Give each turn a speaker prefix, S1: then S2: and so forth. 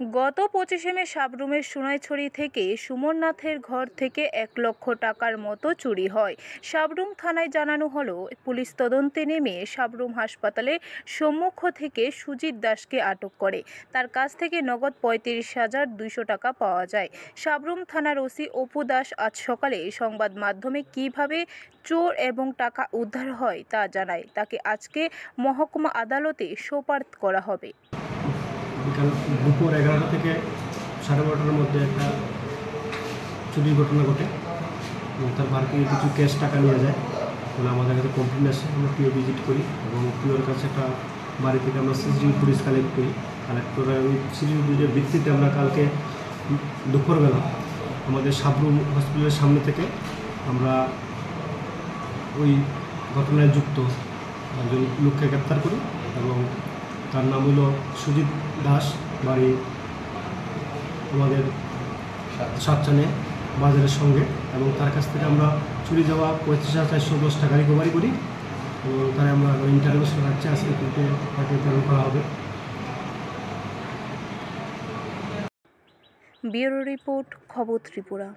S1: গত 25 মে সাবরুমের সোনাইছড়ি থেকে সুমননাথের ঘর থেকে 1 লক্ষ টাকার মতো চুরি হয়। সাবরুম থানায় জানানো হলো, পুলিশ তদন্তে নেমে সাবরুম হাসপাতালের সম্মুখ থেকে সুজিত দাসকে আটক করে। তার কাছ থেকে নগদ 35,200 টাকা পাওয়া যায়। সাবরুম থানার ওসি অপু দাস আজ সকালে সংবাদ মাধ্যমে কিভাবে চোর এবং টাকা উদ্ধার হয় তা জানায়। তাকে আজকে মহকুমা আদালতে সোপর্দ করা হবে।
S2: বিকাল দুপুর 11টা থেকে 12:30টার মধ্যে একটা চুরির ঘটনা ঘটে। তার বাড়ি থেকে কিছু ক্যাশ টাকা নিয়ে যায় বলে আমাদের কাছে কমপ্লেন আসে। আমরা পিও ভিজিট করি এবং পিওর কাছে একটা বাড়ি থেকে আমরা সিসিটিভি ফুটেজ কালেক্ট করে ওই সিসিটিভি ফুটেজের ভিত্তিতে আমরা কালকে দুপুরবেলা আমাদের সাবরুম হসপিটালের সামনে থেকে আমরা ওই ঘটনায় যুক্ত একজন লোককে গ্রেপ্তার করি এবং তার নাম হলো সুজিত দাস, বাড়ি আমাদের সাতচানে বাজারের সঙ্গে। এবং তার কাছ থেকে আমরা চুরি যাওয়া 35,410 টাকা রিকভারি করি এবং তারা আমরা ইন্টারভিউশন রাখছি। আজকে কিন্তু তাকে প্রেরণ করা হবে।
S1: ব্যুরো রিপোর্ট, খবর ত্রিপুরা।